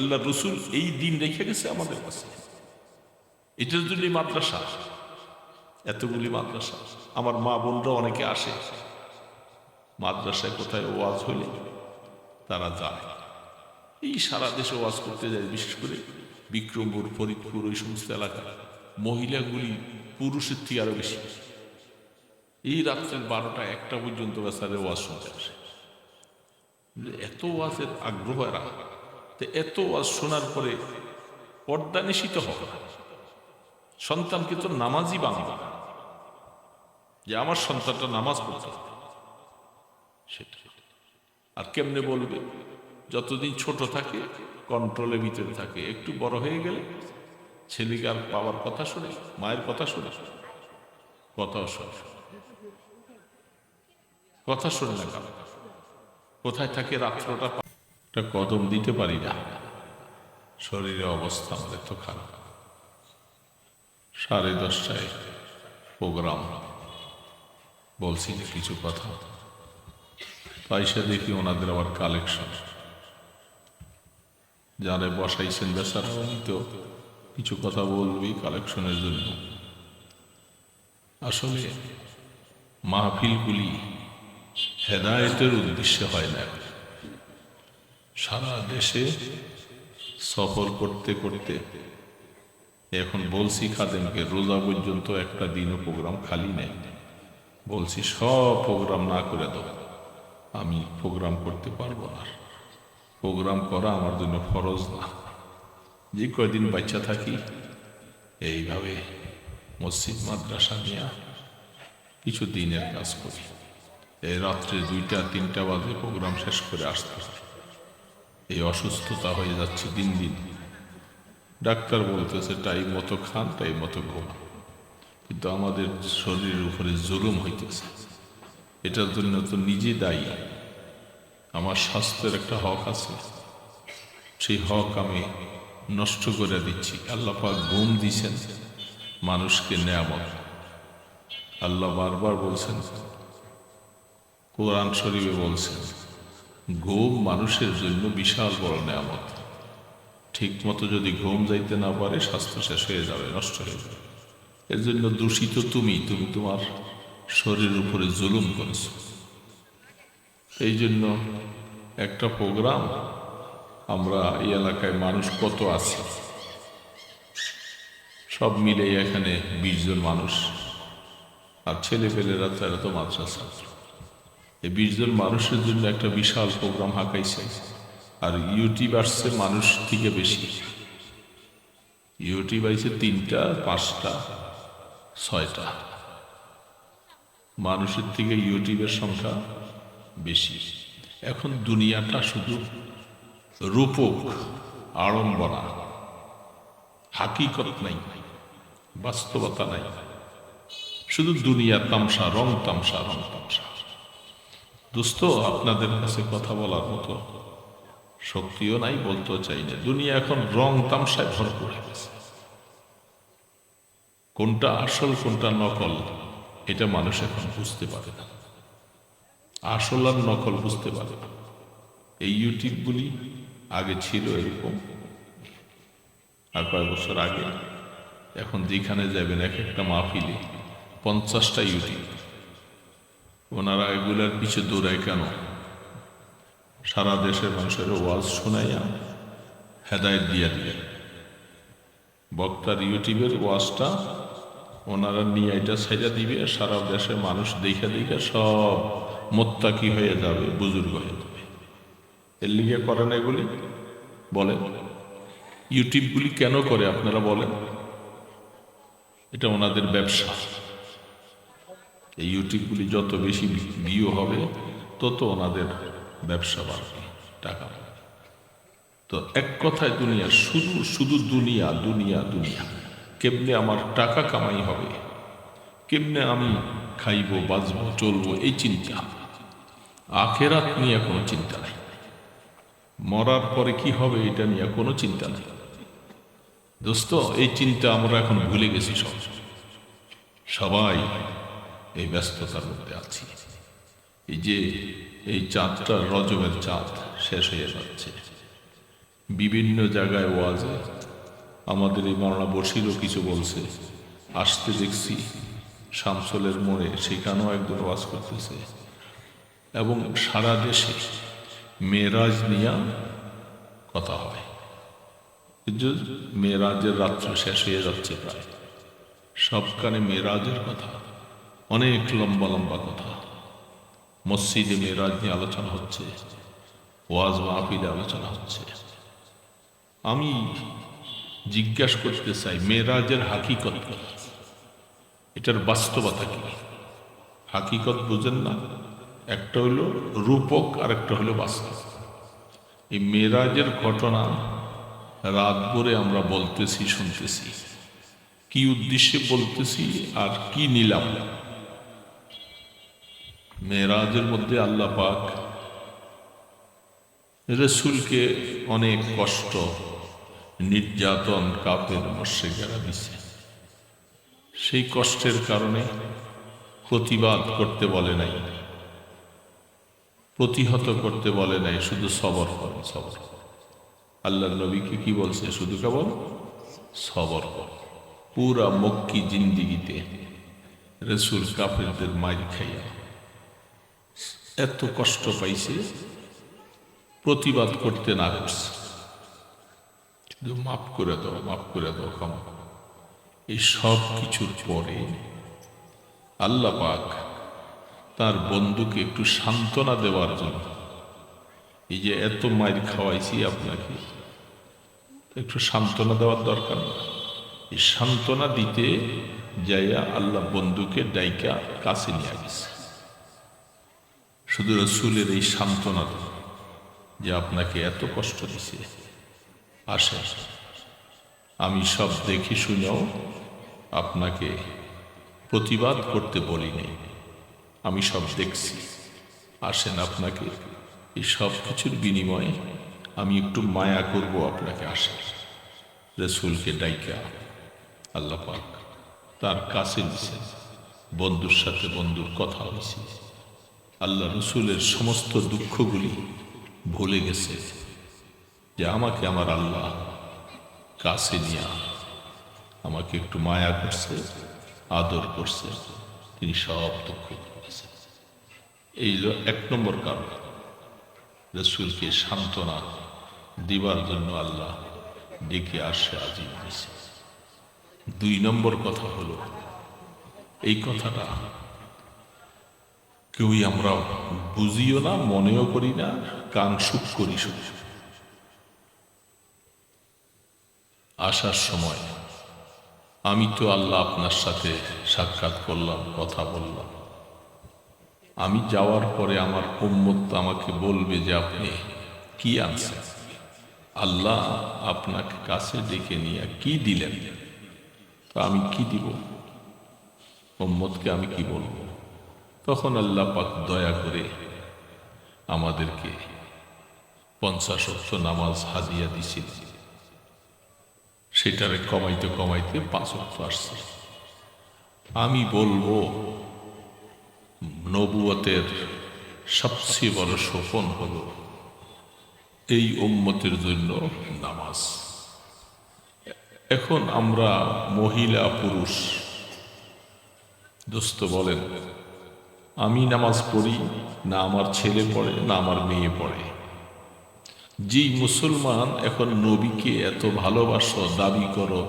আল্লাহ রসুল এই দিন রেখে গেছে আমাদের কাছে। এটার জন্যই মাদ্রাসা, এতগুলি মাদ্রাসা। আমার মা বোনরা অনেকে আসে মাদ্রাসায়, কোথায় ওয়াজ হইলে তারা যায়। এই সারা দেশে ওয়াজ করতে যায়, বিশেষ করে বিক্রমপুর, ফরিদপুর, ওই সমস্ত এলাকায় মহিলাগুলি পুরুষের থেকে আরো বেশি। এই রাত্রের 12টা 1টা পর্যন্ত বেচারে ওয়াজ শুনতে আসে। এত ওয়াজের আগ্রহ এরা, তো এত ওয়াজ শোনার পরে পর্দা নিষিদ্ধ হবে না। সন্তানকে তো নামাজই বানাবো, যে আমার সন্তানটা নামাজ পড়তে হবে সেটা। আর কেমনে বলবে? যতদিন ছোট থাকে কন্ট্রোলের ভিতরে থাকে, একটু বড় হয়ে গেলে ছেলেকে আর বাবার কথা শুনে, মায়ের কথা শুনে, কথাও শোনে, কথা শুনে না। কারণ কোথায় থাকে রাত্রটা, একটা কদম দিতে পারি না। শরীরের অবস্থা আমাদের তো খারাপ। 10:30টায় প্রোগ্রাম, বলছি যে কিছু কথা, পয়সা দেখি ওনাদের আবার কালেকশন, যারা বসাইছেন বেচারা উনি তো কিছু কথা বলবি কালেকশনের জন্য। আসলে মাহফিলগুলি হেদায়েতের উদ্দেশ্যে হয় না। সারা দেশে সফর করতে করতে এখন বলছি খাদেমকে রোজা পর্যন্ত একটা দিনও প্রোগ্রাম খালি নেই। বলছি সব প্রোগ্রাম না করে দাও, আমি প্রোগ্রাম করতে পারবো না। প্রোগ্রাম করা আমার জন্য ফরজ না। যে কয়দিন বাচ্চা থাকি এইভাবে মসজিদ মাদ্রাসা নিয়ে কিছু দিনের কাজ করি। এই রাত্রে 2টা-3টা বাজে প্রোগ্রাম শেষ করে আসতে, এই অসুস্থতা হয়ে যাচ্ছে দিন দিন। ডাক্তার বলতেছে টাইম মতো খান, টাইম মতো ঘুমান, কিন্তু আমাদের শরীরের উপরে জুলুম হইতেছে। এটার জন্য তো নিজে দায়ী। আমার স্বাস্থ্যের একটা হক আছে, সেই হক আমি নষ্ট করে দিচ্ছি। আল্লাহ পাক ঘুম দিছেন মানুষকে নেয়ামত। আল্লাহ বারবার বলছেন, কোরআন শরীফে বলছেন, ঘুম মানুষের জন্য বিশাল বড় নেয়ামত। ঠিক মতো যদি ঘুম যাইতে না পারে স্বাস্থ্য শেষ হয়ে যাবে, নষ্ট হয়ে যাবে। এর জন্য দূষিত তুমি তোমার শরীরের উপরে জুলুম করেছ। এই জন্য একটা প্রোগ্রাম, আমরা এই এলাকায় মানুষ কত আছে সব মিলে এখানে 20 জন মানুষ, আর ছেলে পেলেরা তারা তো মাদ্রাসা। এই 20 জন মানুষের জন্য একটা বিশাল প্রোগ্রাম হাঁকাইছে। আর ইউটিউব আসছে মানুষ থেকে বেশি। ইউটিউব আইছে 3টা, 5টা, 6টা। মানুষের থেকে ইউটিউবের সংখ্যা বেশি। এখন দুনিয়াটা শুধু রূপক, আড়ম্বরা, হাকিকত নাই, বাস্তবতা নাই। শুধু দুনিয়া তামসা, রং তামসা, রং তামসা। দোস্ত, আপনাদের কাছে কথা বলার মতো শক্তিও নাই, বলতেও চাই না। দুনিয়া এখন রং তামসায় ভরপুর হয়ে গেছে। কোনটা আসল কোনটা নকল এটা মানুষ এখন বুঝতে পারে না। আসল আর নকল বুঝতে পারে না। এই ইউটিউবগুলি আগে ছিল এরকম, আর কয়েক বছর আগে। এখন যেখানে যাবেন এক একটা মাহফিলে 50টা ইউটিউব। ওনারা এগুলার পিছে দৌড়ায় কেন? সারা দেশের মানুষের ওয়াজ শোনাইয়া হেদায়েত দিয়া দিয়ে বক্তার ইউটিউবের ওয়াজটা ওনারা নিয়ে এটা ছেড়ে দিবে। সারা দেশের মানুষ দেখে দেখে সব মোত্তাকি হয়ে যাবে, বুজুর্গ হয়ে যাবে। এর লিগে করে না এগুলি? বলেন, ইউটিউবগুলি কেন করে আপনারা বলেন? এটা ওনাদের ব্যবসা। এই ইউটিউবগুলি যত বেশি ভিউ হবে তত ওনাদের ব্যবসা বাড়বে, টাকা বাড়বে। তো এক কথায় দুনিয়া, শুধু শুধু দুনিয়া, দুনিয়া, দুনিয়া। কেমনে আমার টাকা কামাই হবে, কেমনে আমি খাইবো, বাঁচবো, চলবো, এই চিন্তা। আখেরাত নিয়ে কোনো চিন্তা নাই। মরার পরে কি হবে এটা নিয়ে কোনো চিন্তা নেই। দোস্ত, এই চিন্তা আমরা এখন ভুলে গেছি। সবাই এই ব্যস্ততার মধ্যে আছি। এই যে এই চাঁদটা, রজবের চাঁদ শেষ হয়ে যাচ্ছে। বিভিন্ন জায়গায় ওয়াজে আমাদের এই মাওলানা বশিরও কিছু বলছে, আসতে দেখছি শামসলের মোড়ে, সেখানেও একজন ওয়াজ করতেছে। এবং সারা দেশে মেরাজ নিয়ে কথা হয়। মেরাজের রাত্র শেষ হয়ে যাচ্ছে প্রায়, সবখানে মেরাজের কথা, অনেক লম্বা লম্বা কথা। মসজিদে মেরাজ নিয়ে আলোচনা হচ্ছে, ওয়াজ মাহফিলে আলোচনা হচ্ছে। আমি জিজ্ঞাসা করতে চাই, মেরাজের হাকিকত কি? এটার বাস্তবতা কি? হাকিকত বুঝেন না? একটা হলো রূপক আর একটা হলো বাস্তব। এই মেরাজের ঘটনা রাত ভরে আমরা বলতেছি, শুনতেছি, কি উদ্দেশ্যে বলতেছি আর কি নিলাম। মেরাজের মধ্যে আল্লাহ পাক রাসূলকে অনেক কষ্ট, নির্যাতন কাফের মুশরিকরা দিছে। সেই কষ্টের কারণে প্রতিবাদ করতে বলে নাই, প্রতিহত করতে বলে নাই, শুধু সবর করো, সবর। আল্লাহর নবীকে কি বলছে? শুধু কেবল সবর কর। পুরা মক্কি জিন্দিগিতে রাসূল কাফেরদের মাইর খাইয়া এত কষ্ট পাইছে, প্রতিবাদ করতে না করছে, শুধু মাফ করে দাও, মাফ করে দাও, ক্ষমা। এই সব কিছুর পরে আল্লাহ পাক তার বন্ধুকে একটু সান্ত্বনা দেওয়ার জন্য, এই যে এত মাইর খাওয়াইছি আপনাকে, একটু সান্ত্বনা দেওয়ার দরকার না? এই সান্ত্বনা দিতে যাইয়া আল্লাহ বন্ধুকে ডাইকা কাছে নিয়ে গেছে। শুধু রাসূলের এই সান্ত্বনা যে আপনাকে এত কষ্ট দিছে, আসে, আমি সব দেখি শুনেও আপনাকে প্রতিবাদ করতে বলি নাই, আমি সব দেখছি, আসেন, আপনাকে এই সব কিছুর বিনিময়ে আমি একটু মায়া করব আপনাকে, আসেন। রাসূলকে ডাইকা আল্লাহ পাক তার কাছে দিছেন, বন্ধুর সাথে বন্ধুর কথা হয়েছে। আল্লাহ রাসূলের সমস্ত দুঃখগুলি ভুলে গেছে, যে আমাকে আমার আল্লাহ কাছে নিয়ে আমাকে একটু মায়া করছে, আদর করছে, তিনি সব দুঃখ ভুলে গেছেন। এই হলো এক নম্বর কারণ, রাসূলকে সান্ত্বনা দিবার জন্য আল্লাহ ডেকে আসে, আজিম দিয়েছে। দুই নম্বর কথা হলো, এই কথাটা কেউই আমরা বুঝিও না, মনেও করি না, কান সুখ করি শুধু। আসার সময় আমি তো আল্লাহ আপনার সাথে সাক্ষাৎ করলাম, কথা বললাম, আমি যাওয়ার পরে আমার উম্মত আমাকে বলবে যে আপনি কি আনছেন, আল্লাহ আপনাকে কাছে ডেকে নিয়ে কি দিলেন, তো আমি কি দিব, উম্মতকে আমি কি বলবো? তখন আল্লাহ পাক দয়া করে আমাদেরকে 50 ওয়াক্ত নামাজ হাদিয়া দিছিল, সেটারে কমাইতে কমাইতে 5 ওয়াক্ত আসছে। আমি বলবো, নবুয়তের সবচেয়ে বড় সোপন হলো এই উম্মতের জন্য নামাজ। এখন আমরা মহিলা পুরুষ দোস্ত বলেন, আমি নামাজ পড়ি না, আমার ছেলে পড়ে না, আমার মেয়ে পড়ে। যেই মুসলমান এখন নবীকে এত ভালোবাসো, দাবি করো,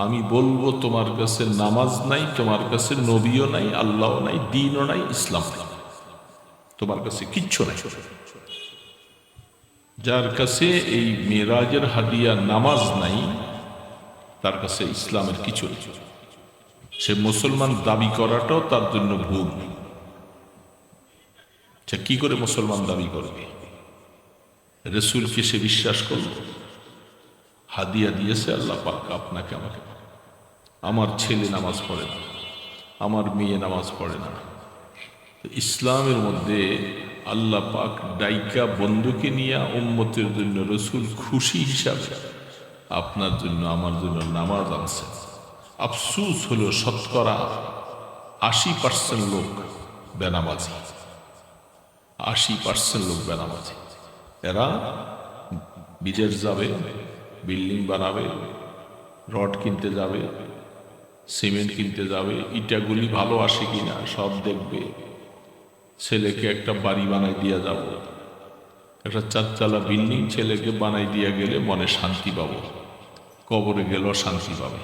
আমি বলবো তোমার কাছে নামাজ নাই, তোমার কাছে নবীও নাই, আল্লাহও নাই, দ্বীনও নাই, ইসলাম নাই, তোমার কাছে কিচ্ছু নাই। যার কাছে এই মেরাজের হাদিয়া নামাজ নাই, তার কাছে ইসলামের কিছু নেই। সে মুসলমান দাবি করাটাও তার জন্য ভুল। সে কি করে মুসলমান দাবি করবে? রাসূলকে সে বিশ্বাস করল, হাদিয়া দিয়েছে আল্লাহ পাক আপনাকে আমাকে, আমার ছেলে নামাজ পড়ে না, আমার মেয়ে নামাজ পড়ে না। ইসলামের মধ্যে আল্লাহ পাক ডাইকা বন্ধুকে নিয়ে উম্মতের জন্য রাসূল খুশি হিসাবে আপনার জন্য আমার জন্য নামাজ আনছে। আফসুস হলো শতকরা 80% লোক বেনামাজি, 80% লোক বেনামাজি। এরা বিদেশ যাবে, বিল্ডিং বানাবে, রড কিনতে যাবে, সিমেন্ট কিনতে যাবে, ইটাগুলি ভালো আসে কিনা সব দেখবে। ছেলেকে একটা বাড়ি বানাই দিয়া যাব, একটা চারতলা বিল্ডিং ছেলেকে বানাই দিয়া গেলে মনে শান্তি পাবো, কবরে গেলেও শান্তি পাবে।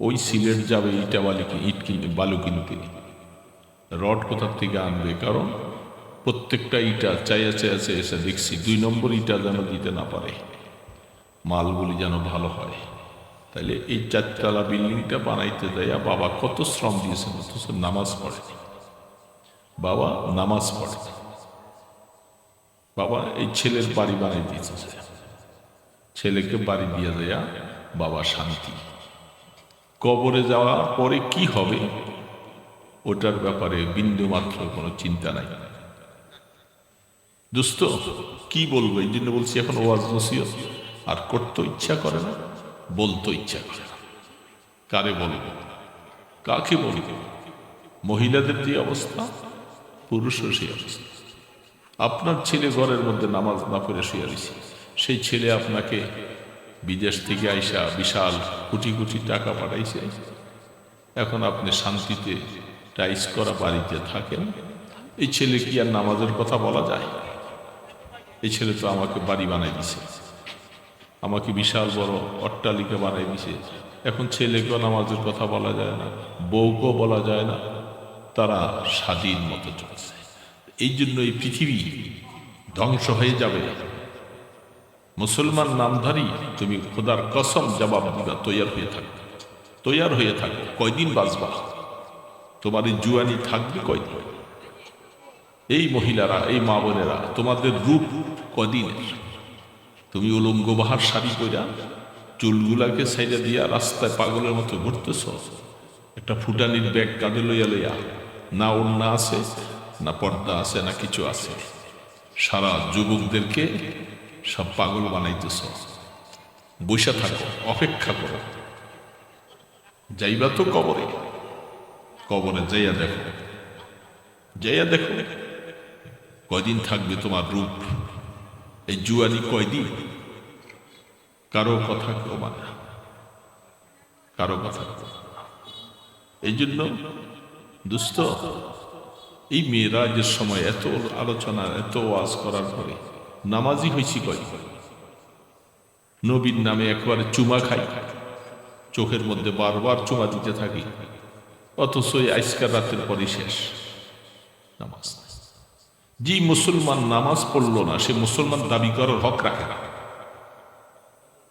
ওই সিলেট যাবে ইট কিনতে, বালু কিনতে, রড কোথার থেকে আনবে? কারণ প্রত্যেকটা ইটা চাইয়া এসে দেখছি 2 নম্বর ইটা যেন দিতে না পারে, মালগুলি যেন ভালো হয়। তাইলে এই চারতলা বিল্ডিংটা বানাইতে যাইয়া বাবা কত শ্রম দিয়েছেন, অথচ নামাজ পড়ে। বাবা নামাজ পড়ে, বাবা এই ছেলের বাড়ি বানাই দিয়েছে, ছেলেকে বাড়ি দিয়ে যাইয়া বাবা শান্তি। কবরে যাওয়ার পরে কি হবে ওটার ব্যাপারে বিন্দু মাত্র কোনো চিন্তা নাই। দোস্ত কি বলবো, এই জন্য বলছি এখন ওয়াজ নসিহত আর করতে ইচ্ছা করে না, বলতে ইচ্ছা করে না। কারে বলবো, কাকে বলবো? মহিলাদের যে অবস্থা, পুরুষের সেই অবস্থা। আপনার ছেলে ঘরের মধ্যে নামাজ না পড়ে শুয়ে রয়েছে, সেই ছেলে আপনাকে বিদেশ থেকে আইসা বিশাল কোটি কোটি টাকা পাঠাইছে, এখন আপনি শান্তিতে টাইস করা বাড়িতে থাকেন। এই ছেলে কি আর নামাজের কথা বলা যায়? এই ছেলে তো আমাকে বাড়ি বানাই দিছে, আমাকে বিশাল বড় অট্টালিকা বানাই দিছে, এখন ছেলেকেও নামাজের কথা বলা যায় না, বউকেও বলা যায় না, তারা স্বাধীন মতো চলছে। এই জন্য এই পৃথিবী ধ্বংস হয়ে যাবে। মুসলমান নামধারী তুমি খোদার কসম জবাব দিবা, তৈয়ার হয়ে থাকো। কয়দিন বাঁচবা? তোমার এই জুয়ানি থাকবে কয়দিন? এই মহিলারা, এই মা বোনেরা, তোমাদের রূপ কদিনের? তুমি উলঙ্গ বাহার শাড়ি পরা চুলগুলাকে সাইডে দিয়া রাস্তায় পাগলের মতো ঘুরতেছ, একটা ফুটানির ব্যাগ কাঁধে লইয়া লইয়া, না ওড়না আছে, না পর্দা আছে, না কিছু আছে, সারা যুবকদেরকে সব পাগল বানাইতেছ। বসে থাকো, অপেক্ষা করো, যাইবা তো কবরে। কবরে যাইয়া দেখো কয়দিন থাকবে তোমার রূপ। এই জুয়ানি কয়দিন? কারো কথা কেউ মানে, কারো কথা। এই জন্য দুস্থ, এই মেয়েরাজের সময় এত আলোচনা, এত ওয়াজ করার পরে নামাজি হয়েছি কয়? নবীর নামে একবারে চুমা খাই, চোখের মধ্যে বারবার চুমা দিতে থাকি, অথচ এই আজকাল রাতের পরে শেষ নামাজ। যে মুসলমান নামাজ পড়লো না, সে মুসলমান দাবি করার হক রাখে না।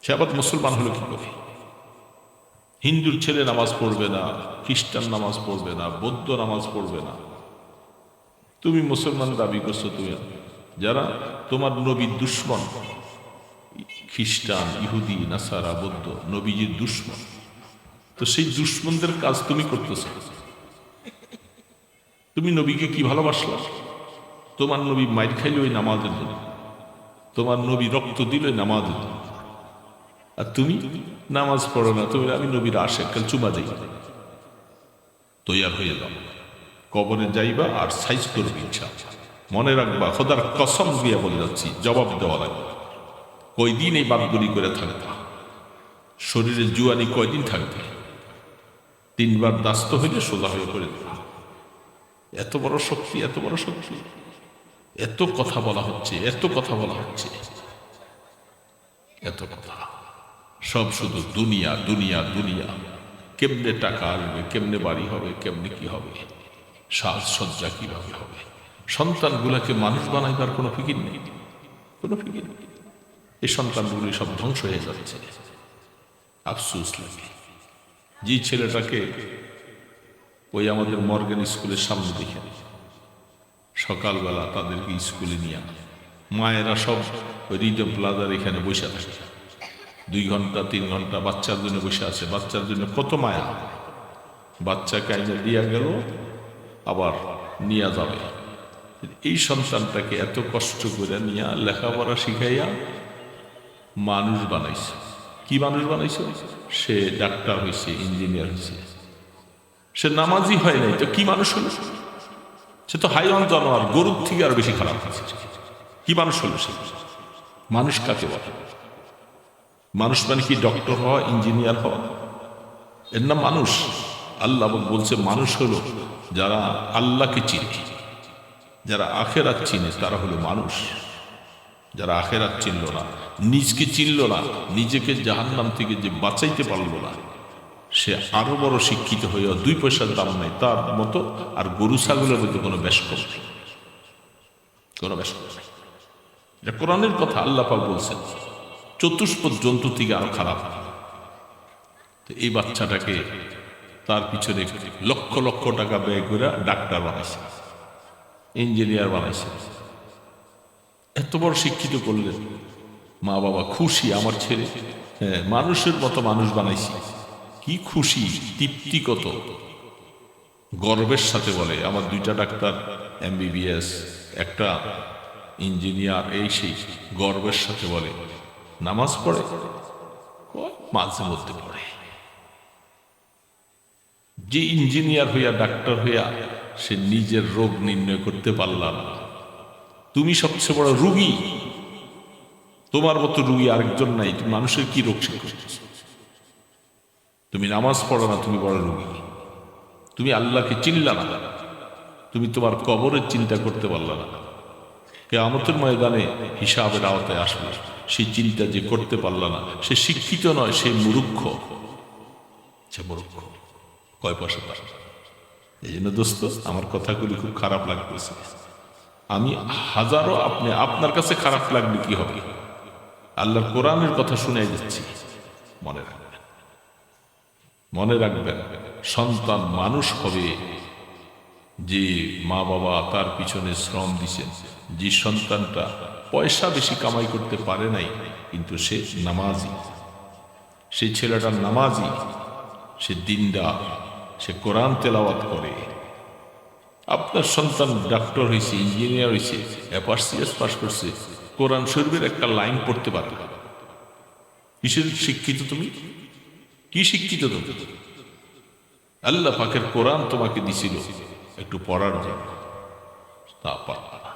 সে আবার মুসলমান হলো কি করে? হিন্দুর ছেলে নামাজ পড়বে না, খ্রিস্টান নামাজ পড়বে না, বৌদ্ধ নামাজ পড়বে না, তুমি মুসলমান দাবি করছো। তুমি যারা তোমার নবীর দুশ্মন, খ্রিস্টান, ইহুদি, নাসারা, বৌদ্ধ, নবীজির দুশ্মন, তো সেই দুশ্মনদের কাজ তুমি করতেছ। তুমি নবীকে কি ভালোবাসলা? তোমার নবী মাইর খাইল ওই নামাজের জন্য, তোমার নবী রক্ত দিল ওই নামাজের জন্য, আর তুমি নামাজ পড়ো না। তুমি আমি নবীর আশেক, কাল চুমা যাই, তৈয়ার হয়ে যাও, কবরে যাইবা আর সাইজ করবে। ইচ্ছা মনে রাখবা, খোদার কসম দিয়ে বলে যাচ্ছি, জবাব দেওয়া লাগবে। কয়দিন এই বাদগুলি করে থাকবা? শরীরে জুয়ানি কয়দিন থাকবে? 3 বার দাস্ত হইলে সোজা হয়ে পড়ে দেবে। এত বড় শক্তি, এত বড় শক্তি, এত কথা বলা হচ্ছে, এত কথা বলা হচ্ছে, এত কথা, সব শুধু দুনিয়া দুনিয়া দুনিয়া। কেমনে টাকা আসবে, কেমনে বাড়ি হবে, কেমনে কি হবে, সাজসজ্জা কিভাবে হবে, সন্তানগুলাকে মানুষ বানাইবার কোনো ফিকির নেই, কোনো ফিকির নেই। এই সন্তানগুলি সব ধ্বংস হয়ে যাচ্ছে। আফসোস লাগে। যে ছেলেটাকে ওই আমাদের মর্গান স্কুলের সামনে দেখে সকালবেলা তাদেরকে স্কুলে নিয়ে মায়েরা সব ওই রিজম প্লাজার এখানে বসে থাকে, 2 ঘন্টা 3 ঘন্টা বাচ্চার জন্য বসে আছে। বাচ্চার জন্য কত মায়া, বাচ্চাকে আইনে দিয়া গেল, আবার নিয়ে যাবে। এই সন্তানটাকে এত কষ্ট করে নিয়ে লেখাপড়া শিখাইয়া মানুষ বানাইছে। কি মানুষ বানাইছে? সে ডাক্তার হয়েছে, ইঞ্জিনিয়ার হয়েছে, সে নামাজি হয় নাই, তো কি মানুষ হলো? সে তো হাইওয়ান জানোয়ার, গরুর থেকে আর বেশি খারাপ হয়েছে। কি মানুষ হলো সে? মানুষ কাকে বলে? মানুষ মানে কি ডক্টর হওয়া, ইঞ্জিনিয়ার হওয়া? এর নাম মানুষ? আল্লাহ বলছে মানুষ হলো যারা আল্লাহকে চিনে, যারা আখেরাত চিনে, তারা হলো মানুষ। যারা আখেরাত চিনল না, নিজকে চিনল না, নিজেকে জাহান্নাম থেকে যে বাঁচাইতে পারল না, সে আরো বড় শিক্ষিত হইয়া 2 পয়সার দাম নাই তার মতো। আর গরু ছাগলের মধ্যে কোনো বেশ কম, কোনো বেশ কম। এটা কোরআনের কথা, আল্লাহ পাক বলছেন। চতুষ্পদ জন্তু থেকে আরো খারাপ। তো এই বাচ্চাটাকে তার পিছনে লক্ষ লক্ষ টাকা ব্যয় করে ডাক্তার বানাইছে, ইঞ্জিনিয়ার বানাইছে, এত বড় শিক্ষিত করলেন। মা বাবা খুশি, আমার ছেলে মানুষের মতো মানুষ বানাইছি। কি খুশি, তৃপ্তি কত, গর্বের সাথে বলে আমার 2টা ডাক্তার, MBBS, একটা ইঞ্জিনিয়ার, এই সেই গর্বের সাথে বলে। নামাজ পড়ে? মাঝে মধ্যে পড়ে। যে ইঞ্জিনিয়ার হইয়া, ডাক্তার হইয়া সে নিজের রোগ নির্ণয় করতে পারল না। তুমি সবচেয়ে বড় রুগী, তোমার মতো রুগী আরেকজন নাই। তুমি মানুষের কি রোগ শিখছ? তুমি নামাজ পড়ো না, তুমি বড় রুগী। তুমি আল্লাহকে চিনলা না, তুমি তোমার কবরের চিন্তা করতে পারলা না। কিয়ামতের ময়দানে হিসাবের আওতায় আসবে, সেই চিন্তা যে করতে পারলা না, সে শিক্ষিত নয়, সে মূর্খ। সে মূর্খ, কয় পয়সা পায়। এই জন্য দোস্ত, আমার কথাগুলি খুব খারাপ লাগতেছে। আমি হাজারো, আপনার কাছে খারাপ লাগবে কি হবে? আল্লাহর কোরআনের কথা শুনে যাচ্ছি। মনে রাখবেন, মনে রাখবেন, সন্তান মানুষ হবে যে মা বাবা তার পিছনে শ্রম দিছেন। যে সন্তানটা পয়সা বেশি কামাই করতে পারে নাই, কিন্তু সে নামাজি, সেই ছেলেটা নামাজি, সে দিনদার, সে কোরআন তেলাওয়াত করে। আপনার সন্তান ডাক্তার হয়েছে, ইঞ্জিনিয়ার হয়েছে, FRCS পাস করছে, কোরআন শরীফের একটা লাইন পড়তে পারে। কিসের শিক্ষিত তুমি? কি শিক্ষিত তুমি? আল্লাহ পাকের কোরআন তোমাকে দিছিল একটু পড়ার জন্য, তা পারলা না।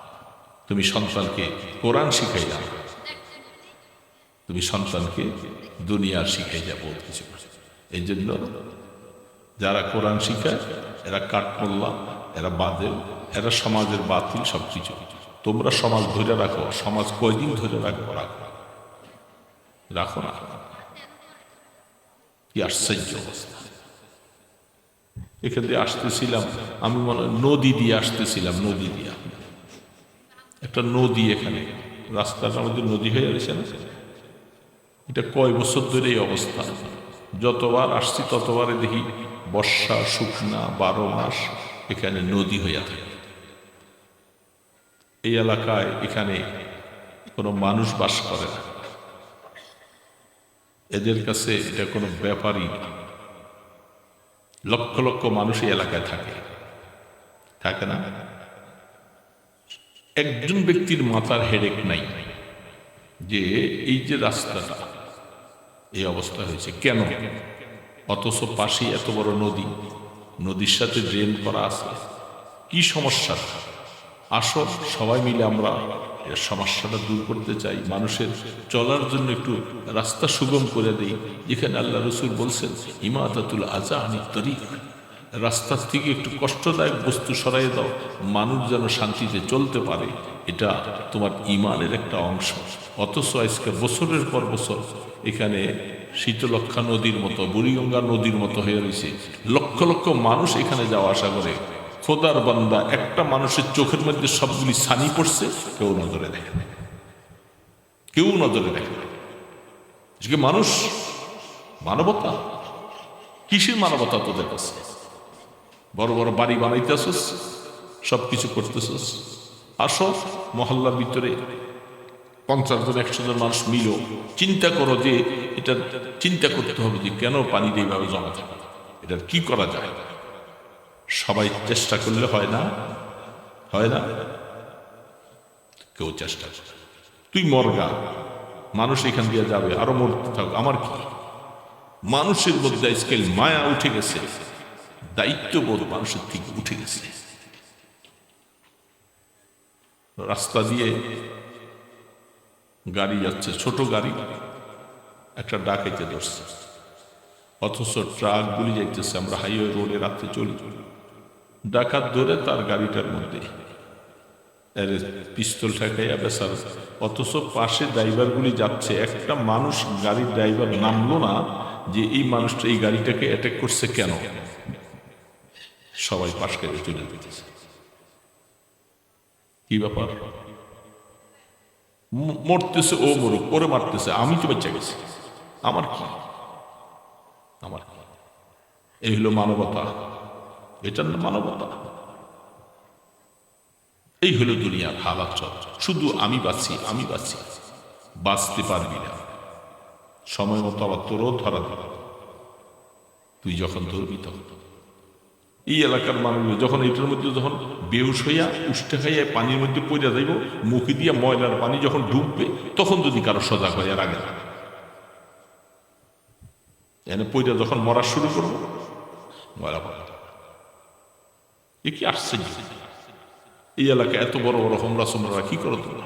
তুমি সন্তানকে কোরআন শিখাই না, তুমি সন্তানকে দুনিয়া শিখাই যাবো কিছু। এই জন্য যারা কোরআন শিখায় এরা কাঠমোল্লা, এরা বাদল, এরা সমাজের বাতিল সবকিছু। তোমরা সমাজ ধরে রাখো, সমাজ কয়দিন ধরে রাখো? রাখো না। কি আশ্চর্য অবস্থা! এখান দিয়ে আসতেছিলাম আমি, মনে হয় নদী দিয়ে আসতেছিলাম, নদী দিয়ে একটা নদী, এখানে রাস্তাটার মধ্যে নদী হয়ে গেছে না? এটা কয় বছর ধরে এই অবস্থা। যতবার আসছি ততবারে দেখি বর্ষা, শুকনা, 12 মাস এখানে নদী হইয়া থাকে। এই এলাকায় এখানে কোনো মানুষ বাস করে না। এদের কাছে এটা কোনো ব্যাপারই না। লক্ষ লক্ষ মানুষ এই এলাকায় থাকে, থাকে না? একজন ব্যক্তির মাথার হেডেক নাই যে এই যে রাস্তাটা এই অবস্থা হয়েছে কেন, অথচ পাশেই এত বড় নদী, নদীর সাথে ড্রেন করা আছে। কি সমস্যা? আসো সবাই মিলে আমরা এর সমস্যাটা দূর করতে চাই, মানুষের চলার জন্য একটু রাস্তা সুগম করে দেই। যেখানে আল্লাহ রসুল বলছেন ইমাদাতুল আযা আনিত তরিক, রাস্তার থেকে একটু কষ্টদায়ক বস্তু সরাই দাও, মানুষ যেন শান্তিতে চলতে পারে। এটা তোমার ইমানের একটা অংশ। অথচ আজকে বছরের পর বছর এখানে শীতলক্ষা নদীর মতো, বুড়িগঙ্গা নদীর মতো হয়ে রয়েছে। লক্ষ লক্ষ মানুষ এখানে যাওয়া আসা করে। খোদার বান্দা, একটা মানুষের চোখের মধ্যে সবগুলি ছানি পড়ছে, কেউ নজরে দেখে না, কেউ নজরে দেখে না। মানুষ মানবতা, কিসের মানবতা তোদের কাছে? বড় বড় বাড়ি বানাইতেছস, সবকিছু করতেছস। আসো মহল্লার ভিতরে 50 জন 100 জন মানুষ মিলো, চিন্তা করো যে এটা চিন্তা করতে হবে যে কেন পানিতে এইভাবে জমা থাকে, এটার কি করা যায়। সবাই চেষ্টা করলে হয় না, হয় না? কেউ চেষ্টা করে। তুই মরগা, মানুষ এখান দিয়ে যাবে, আরো মরতে থাক, আমার কি? মানুষের মধ্যে আজকাল মায়া উঠে গেছে, দায়িত্ববোধ মানুষের থেকে উঠে গেছে। রাস্তা দিয়ে গাড়ি যাচ্ছে, ছোট গাড়ি, একটা ডাকাইতে ধরছে, অথচ ট্রাকগুলি যাইতেছে, আমরা হাইওয়ে রোডে রাত্রে চলি, ডাকাত ধরে তার গাড়িটার মধ্যে পিস্তল ঠেকাইয়া বেচার, অথচ পাশে ড্রাইভারগুলি যাচ্ছে, একটা মানুষ গাড়ির ড্রাইভার নামলো না যে এই মানুষটা এই গাড়িটাকে অ্যাটাক করছে কেন, সবাই পাশ করে চলে যেতেছে। কি ব্যাপার? মরতেছে ও মরুক, ওরে মারতেছে, আমি তো বেঁচে গেছি, আমার কি, আমার কি? এই হলো মানবতা, এটার না মানবতা? এই হলো দুনিয়ার হালাত। চল, শুধু আমি বাঁচি, আমি বাঁচি, বাঁচতে পারবি না, সময় মতো আবার তোরও ধরা ধরা, তুই যখন ধরবি তখন। এই এলাকার মানুষ যখন এটার মধ্যে যখন বেহুশ হইয়া উষ্ঠে খাইয়া পানির মধ্যে পড়ে যাইব, মুখে দিয়ে ময়লার পানি যখন ডুববে, তখন যদি কারো সজাগ হয়, এর আগে এনে পড়ে যখন মরা শুরু করবো, ময়লা পড়া। এ কি আসছে? এই এলাকায় এত বড় বড় হোমরা সোমরা কি করো তোমরা?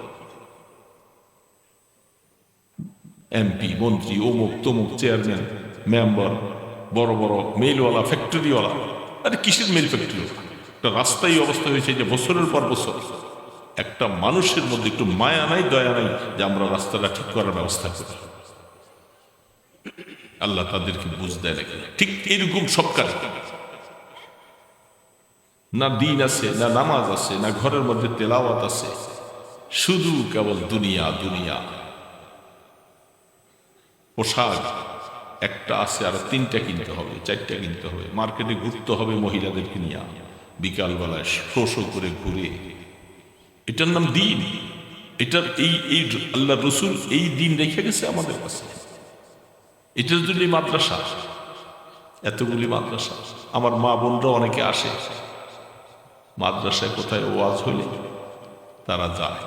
এমপি, মন্ত্রী, অমুক তমুক, চেয়ারম্যান, মেম্বার, বড় বড় মেইলওয়ালা, ফ্যাক্টরিওয়ালা, আরে কিসের মেইল ফ্যাক্টরি? একটা রাস্তায় অবস্থা হয়েছে যে বছরের পর বছর একটা মানুষের মধ্যে একটু মায়া নাই, দয়া নাই যে আমরা রাস্তাটা ঠিক করার ব্যবস্থা করি। আল্লাহ তাদেরকে বুঝ দেয় নাকি? ঠিক এরকম সব কাজ, না দিন আছে, না নামাজ আছে, না ঘরের মধ্যে তেলাওয়াত আছে, শুধু কেবল দুনিয়া দুনিয়া। পোশাক একটা আছে, আর তিনটা কিনতে হবে, চারটা কিনতে হবে, মার্কেটে ঘুরতে হবে মহিলাদেরকে নিয়ে, বিকালবেলায় শো করে ঘুরে। এটার নাম দিন? এটার এই আল্লাহ রসুল এই দিন রেখে গেছে আমাদের কাছে। এটার জন্য মাদ্রাসা, এতগুলি মাদ্রাসা। আমার মা বোনরা অনেকে আসে মাদ্রাসায়, কোথায় ওয়াজ হলে তারা যায়।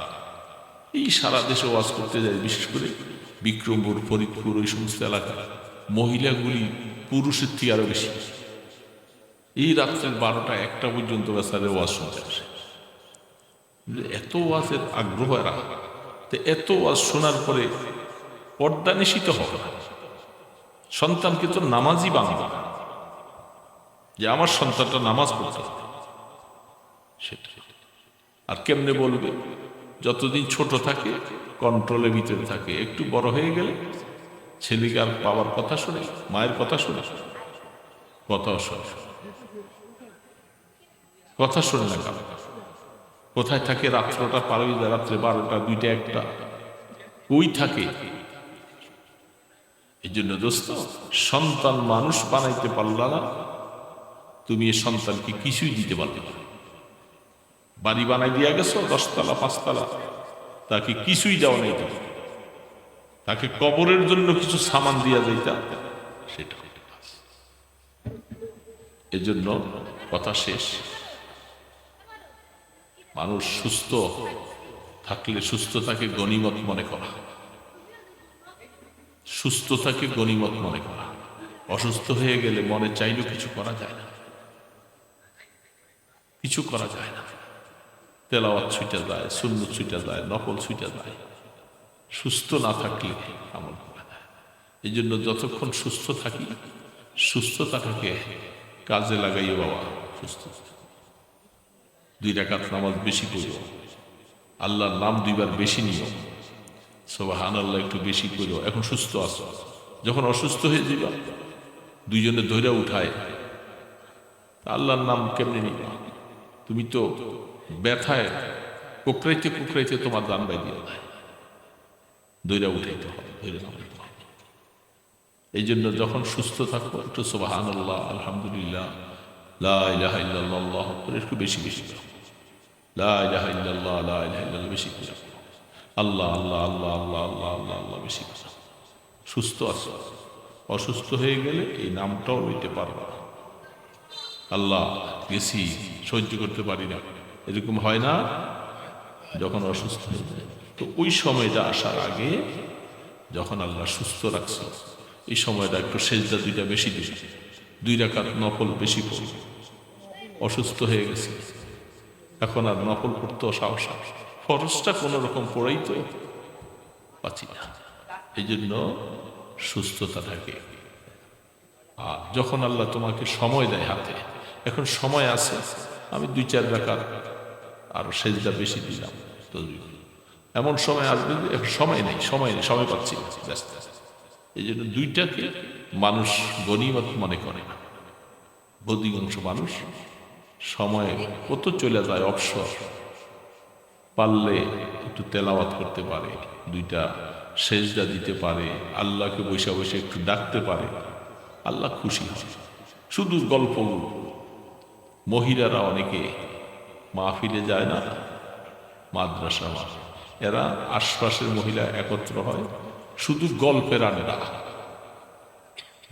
এই সারা দেশে ওয়াজ করতে যায়, বিশেষ করে বিক্রমপুর, ফরিদপুর, ওই সমস্ত এলাকা মহিলাগুলি পুরুষের থেকে আরো বেশি। এই রাত্রে 12টা 1টা পর্যন্ত বেচারে ওয়াজ শুনতে আসে। এত ওয়াজের আগ্রহ এরা, এত ওয়াজ শোনার পরে পর্দা নিষিদ্ধ হবে না। সন্তানকে তো নামাজই বাংলা, যে আমার সন্তানটা নামাজ পড়তে হবে সেটা। আর কেমনে বলবে? যতদিন ছোট থাকে কন্ট্রোলের ভিতরে থাকে, একটু বড় হয়ে গেলে ছেলেকে আর বাবার কথা শুনে, মায়ের কথা শুনে, কথা শোনে, কথা শোনে না। কারণ কোথায় থাকে? রাত্রটা পার হয়ে যায়, রাত্রে 12টা 2টা 1টা ওই থাকে। এই জন্য দোস্ত, সন্তান মানুষ বানাইতে পারলা না, তুমি এই সন্তানকে কিছুই দিতে পারবে না। বাড়ি বানাই দিয়া গেছো 10 তলা 5 তলা, তাকে কিছুই দেওয়া নেই। তাকে কবরের জন্য কিছু সামান দিয়া যাইতা, সেটা এজন্য কথা শেষ। মানুষ সুস্থ থাকলে সুস্থতাকে গনিমত মনে করা, সুস্থতাকে গনিমত মনে করা। অসুস্থ হয়ে গেলে মনে চাইলেও কিছু করা যায় না, কিছু করা যায় না। তেলাওয়াত ছুটে যায়, সুন্নত ছুটে যায়, নফল ছুটে যায়। সুস্থ না থাকলে আমল করা যায়। এই জন্য যতক্ষণ সুস্থ থাকি, সুস্থতাটাকে কাজে লাগাইও বাবা। সুস্থ 2 রাকাত নামাজ বেশি করো, আল্লাহর নাম 2 বার বেশি নিও, সুবহানাল্লাহ একটু বেশি করো। এখন সুস্থ আছো, যখন অসুস্থ হয়ে যাবা, 2 জনে ধৈর্য উঠায়, আল্লাহর নাম কেমনে নিবা? তুমি তো ব্যথায় কুকরাইতে কুকরাইতে তোমার জান বাই দিয়ে দেয়। ধৈর্য উঠাইতে হবে, ধৈর্য নামাইতে হবে। এই জন্য যখন সুস্থ থাকবো একটু সুবহানাল্লাহ, আলহামদুলিল্লাহ, লা ইলাহা ইল্লাল্লাহ, আল্লাহু আকবার একটু বেশি বেশি করো। লা ইলাহা ইল্লাল্লাহ, লা ইলাহা ইল্লাল্লাহ বেশি করে আল্লাহ আল্লাহ আল্লাহ আল্লাহ আল্লাহ আল্লাহ আল্লাহ বেশি করে। সুস্থ আছো। অসুস্থ হয়ে গেলে এই নামটাও লইতে পারবা। আল্লাহ গেছি, সহ্য করতে পারি না, এরকম হয় না যখন অসুস্থ হয়ে যায়? তো ওই সময়টা আসার আগে যখন আল্লাহ সুস্থ রাখছে, এই সময়টা একটু সেজদা 2টা বেশি দিবে, 2 রাকাত নফল বেশি পড়বে। অসুস্থ হয়ে গেছে, এখন আর নফল পড়তেও সাহস, ফরজটা কোনো রকম পড়াই তো পাচ্ছি না। এই জন্য সুস্থতা থাকে। আর যখন আল্লাহ তোমাকে সময় দেয় হাতে, এখন সময় আছে, আমি 2-4 রাকাত আরো সেজদা বেশি দিলাম, তো এমন সময় আসবে এখন সময় নেই, সময় পাচ্ছি না, ব্যস্ত। এই জন্য দুইটাকে মানুষ গনিমত মনে করে না। অধিকাংশ মানুষ সময় কত চলে যায়, অবসর পারলে একটু তেলাওয়াত করতে পারে, 2টা সেজদা দিতে পারে, আল্লাহকে বসে বসে একটু ডাকতে পারে, আল্লাহ খুশি হয়। শুধু গল্প, মহিলারা অনেকে মাহফিলে যায় না, মাদ্রাসা, এরা আশপাশের মহিলা একত্র হয়, শুধু গল্পের আড্ডা,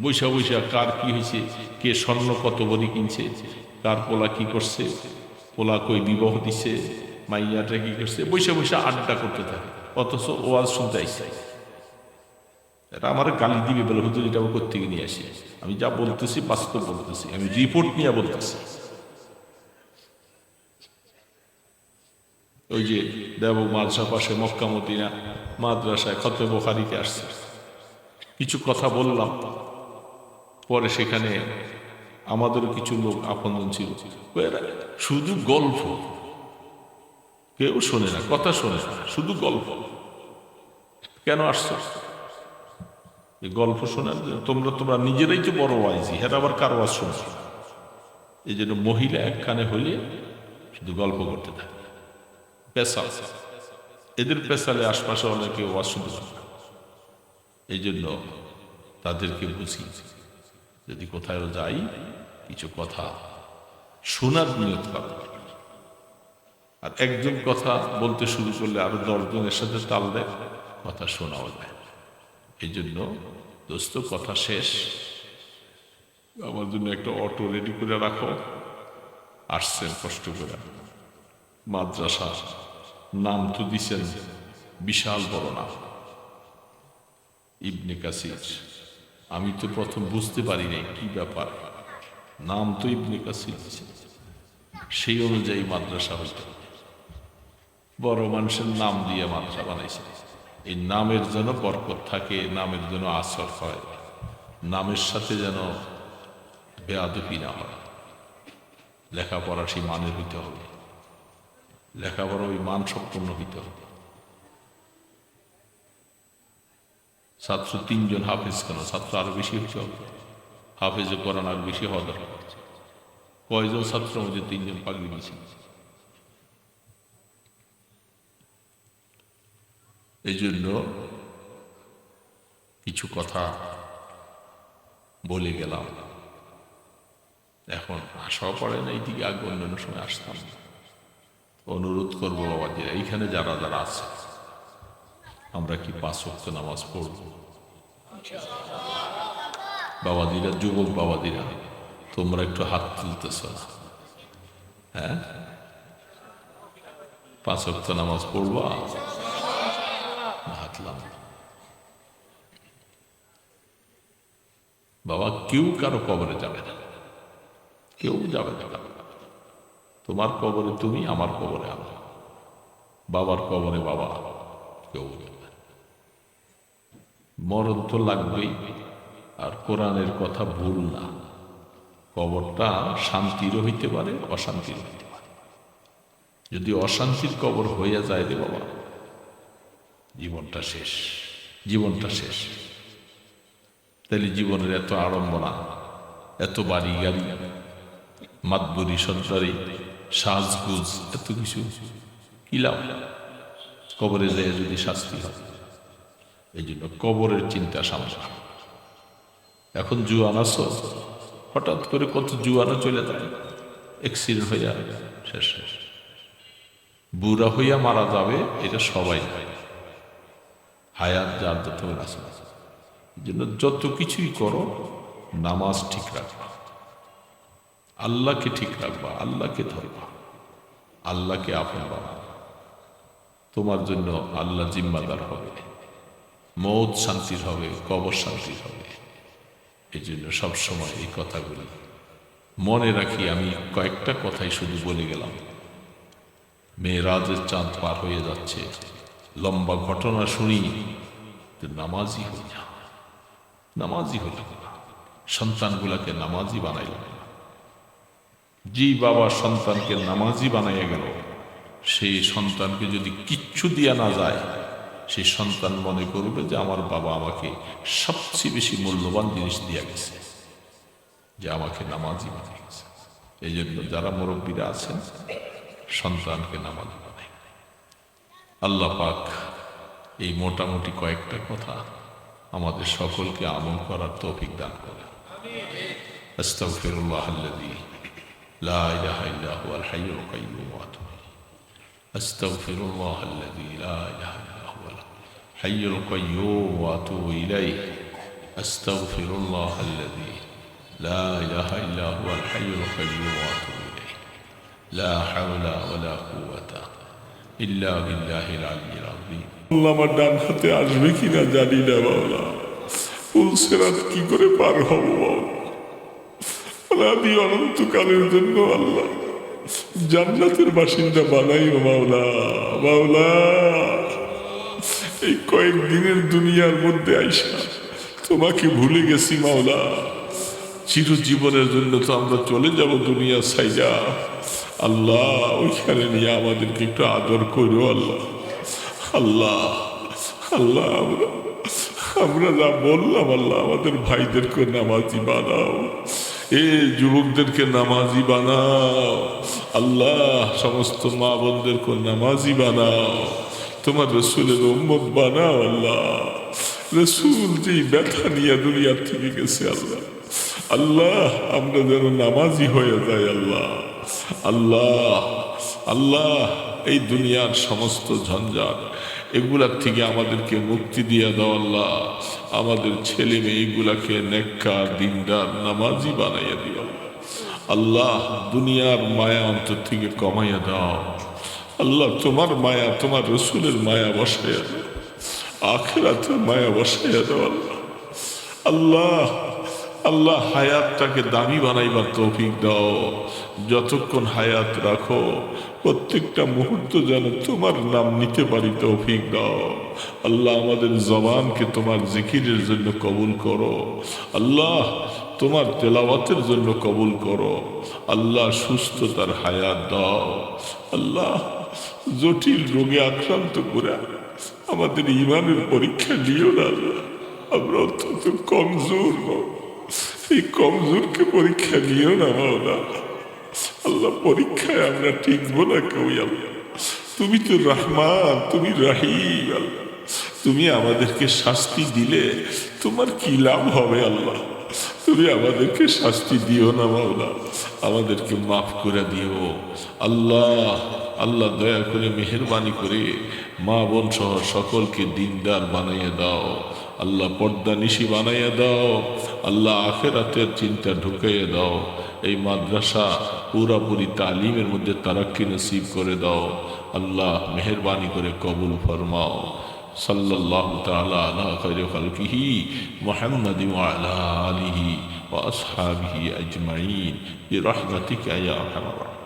বৈশা বৈশা কার কি হয়েছে, কে স্বর্ণ কত বড়ি কিনছে, কার পোলা কি করছে, পোলা কই বিবাহ দিছে, মাইয়াটা কি করছে, বৈশা বৈশা আড্ডা করতে থাকে, অথচ ওয়াজ শুনতে আইছে। এটা আমার গালি দিবে বলে, হুজুর এটা আমি কোত্থেকে নিয়ে আসি, আমি যা বলতেছি বাস্তব বলতেছি, আমি রিপোর্ট নিয়ে বলতেছি। ওই যে দেব মাদ্রাসা পাশে মক্কা মদিনা মাদ্রাসায় খতমে বুখারীতে আসছে, কিছু কথা বললাম, পরে সেখানে আমাদেরও কিছু লোক আপনজন ছিল, শুধু গল্প, কেউ শোনে না, কথা শোনে না, শুধু গল্প। কেন আসছো? এই গল্প শোনার, তোমরা নিজেরাই তো বড় ওয়াইজি, হ্যাঁ আবার কারো ওয়াজ শুনছো। এই জন্য মহিলা একখানে হইলে শুধু গল্প করতে থাকে, পেশা, এদের পেশালে আশপাশে অনেকে ওয়াজ শুনতে পারে না। এই জন্য তাদেরকে বুঝি, যদি কোথাও যাই কিছু কথা শোনার নিয়ত করা, আর একজন কথা বলতে শুরু করলে আরো 10 জনের সাথে তাল দেয়, কথা শোনাও যায়। এই জন্য দোস্ত, কথা শেষ, আমার জন্য একটা অটো রেডি করে রাখো। আসছেন কষ্ট করে, মাদ্রাসা নাম তো দিছেন বিশাল বড় নাম, ইবনে কাসির। আমি তো প্রথম বুঝতে পারি নাই কি ব্যাপার, নাম তো ইবনে কাসির দিছেন, সেই অনুযায়ী মাদ্রাসা হইতে বড় মানুষের নাম দিয়ে মাদ্রাসা বানাইছে। এই নামের যেন বরকত থাকে, নামের যেন আসর হয়, নামের সাথে যেন বেয়াদবি না হয়। লেখাপড়া সেই মানের হইতে হবে, লেখাপড়া ওই মান সম্পন্ন হইতে হবে। ছাত্র 3 জন হাফেজ, কেন ছাত্র আরো বেশি হইতে হবে, হাফেজে কোরআন আর বেশি হওয়া দরকার। কয়জন ছাত্র মধ্যে 3 জন পাগড়ি দিয়েছে। এই জন্য কিছু কথা বলে গেলাম, এখন আশাও পড়ে না এইদিকে, আগে অন্যান্য সময় আসতাম। অনুরোধ করবো বাবাজিরা, এইখানে যারা যারা আছে, আমরা কি 5 ওয়াক্ত নামাজ পড়ব? বাবাজিরা, যুবক বাবাজিরা, তোমরা একটু হাত তুলতেছ না? হ্যাঁ, 5 ওয়াক্ত নামাজ পড়বা? হাতলাম বাবা, কেউ কারো কবরে যাবে না, কেউ যাবে না। তোমার কবরে তুমি, আমার কবরে আমি, বাবার কবরে বাবা, কেউ যাবে। মরণ তো লাগবেই, আর কোরআনের কথা ভুল না, কবরটা শান্তিরও হইতে পারে, অশান্তির হইতে পারে। যদি অশান্তির কবর হইয়া যায় রে বাবা, জীবনটা শেষ, জীবনটা শেষ। তাহলে জীবনের এত আড়ম্বনা, এত বাড়ি গাড়ি, মাতবরি সজ্জারি, সাজগুজ, এত কিছু কি লাভ? কবরে যায় যদি শাস্তি হয়। এই জন্য কবরের চিন্তা সামনে। এখন জুয়ান আছো, হঠাৎ করে কত জুয়ানো চলে যায়, অ্যাক্সিডেন্ট হইয়া শেষ শেষ। বুড়া হইয়া মারা যাবে, এটা সবাই হায়াত যার যত আছে। এই জন্য যত কিছুই করো, নামাজ ঠিক রাখবা, আল্লাহকে ঠিক রাখবা, আল্লাহকে ধরবা, আল্লাহকে আপন বানাবা। তোমার জন্য আল্লাহ জিম্মাদার হবে, মৌত শান্তির হবে, কবর শান্তির হবে। এই জন্য সবসময় এই কথাগুলি মনে রাখি। আমি কয়েকটা কথাই শুধু বলে গেলাম। মেয়েরাজের চাঁদ পার হয়ে যাচ্ছে, লম্বা ঘটনা শুনি যে নামাজি হই না, নামাজি হইল না, সন্তানগুলাকে নামাজি বানাইল না। যে বাবা সন্তানকে নামাজি বানাইয়া গেল, সেই সন্তানকে যদি কিচ্ছু দিয়া না যায়, সেই সন্তান মনে করবে যে আমার বাবা আমাকে সবচেয়ে বেশি মূল্যবান জিনিস দিয়া গেছে, যে আমাকে নামাজি বানিয়ে গেছে। এই জন্য যারা মুরব্বীরা আছেন, সন্তানকে নামাজি বানায়। আল্লাহ পাক এই মোটামুটি কয়েকটা কথা আমাদের সকলকে আমল করার তৌফিক দান করে। আস্তাগফিরুল্লাহাল্লাযী লা ইলাহা ইল্লা হুয়াল হাইয়ুল কাইয়্যুম ওয়া আতুবু ইলাইহি। আস্তাগফিরুল্লাহাল্লাযী লা ইলাহা ইল্লা হুয়াল হাইয়ুল কাইয়্যুম ওয়া আতুবু ইলাইহি। আস্তাগফিরুল্লাহাল্লাযী লা ইলাহা ইল্লা হুয়াল হাইয়ুল কাইয়্যুম ওয়া আতুবু ইলাইহি। লা হাওলা ওয়ালা কুওয়াতা ইল্লা বিল্লাহিল আলিয়্যিল আযীম। আল্লাহ আমার ডান হাতে আসবে কিনা জানি না বাবা, ফুল সেরাত কি করে পার হব বাবা, আদি অনন্তকালের জন্য আল্লাহ জান্নাতের বাসিন্দা বানাইও মাওলা। মাওলা এই কয়েকদিনের দুনিয়ার মধ্যে আইসা তোমাকে ভুলে গেছি মাওলা। চিরজীবনের জন্য তো আমরা চলে যাব দুনিয়া সাইজা। আল্লাহ ওইখানে নিয়ে আমাদেরকে একটু আদর করো আল্লাহ। আল্লাহ আল্লাহ আমরা যা বললাম আল্লাহ, আমাদের ভাইদেরকে নামাজি বানাও, এ যুবকদেরকে নামাজি বানাও আল্লাহ, সমস্ত মা বোনদেরকে নামাজি বানাও, তোমার রসুলের উম্মত বানাও আল্লাহ। রসুল যে ব্যথা নিয়ে দুনিয়ার থেকে গেছে আল্লাহ, আল্লাহ আমরা যেন নামাজি হয়ে যাই আল্লাহ। আল্লাহ আল্লাহ এই দুনিয়ার সমস্ত ঝঞ্ঝাট এগুলার থেকে আমাদেরকে মুক্তি দিয়ে দাও আল্লাহ। আমাদের ছেলে মেয়েগুলাকে নেককার দিনদার নামাজি বানাইয়া দিও আল্লাহ। দুনিয়ার মায়া অন্তর থেকে কমাইয়া দাও আল্লাহ। তোমার মায়া, তোমার রসুলের মায়া বসাইয়া দাও, আখিরাতের মায়া বসাইয়া দাও আল্লাহ। আল্লাহ আল্লাহ হায়াতটাকে দামি বানাইবার তৌফিক দাও। যতক্ষণ হায়াত রাখো প্রত্যেকটা মুহূর্ত যেন তোমার নাম নিতে পারি তৌফিক দাও আল্লাহ। আমাদের জবানকে তোমার জিকিরের জন্য কবুল করো আল্লাহ, তোমার তেলাওয়াতের জন্য কবুল করো আল্লাহ। সুস্থতার হায়াত দাও আল্লাহ। জটিল রোগে আক্রান্ত করে আমাদের ইমানের পরীক্ষা নিও না আল্লাহ। আমরা অত্যন্ত কমজোর, এই কমজোরকে পরীক্ষা নিও না মাওলা। আল্লাহ পরীক্ষায় আমরা টিকবো না কেউ আল্লাহ। তুমি তো রহমান, তুমি রহিম আল্লাহ। তুমি আমাদেরকে শাস্তি দিলে তোমার কি লাভ হবে আল্লাহ? তুমি আমাদেরকে শাস্তি দিও না মাওলা, আমাদেরকে মাফ করে দিও আল্লাহ। আল্লাহ দয়া করে মেহেরবানি করে মা বোন সহ সকলকে দিনদার বানাইয়া দাও আল্লাহ। পর্দা নিশি বানাইয়া দাও আল্লাহ। আখিরাতের চিন্তা ঢুকাইয়া দাও। এই মাদ্রাসা পুরাপুরি তালিমের মধ্যে তারাক্কি নসিব করে দাও আল্লাহ। মেহেরবানি করে কবুল ফরমাও। সাল্লাল্লাহু তাআলা আলা খায়রি খালকিহি মুহাম্মাদিন ওয়া আলা আলিহি ওয়া আসহাবিহি আজমাইন বিরহমাতিকা ইয়া আরহামার রাহিমিন।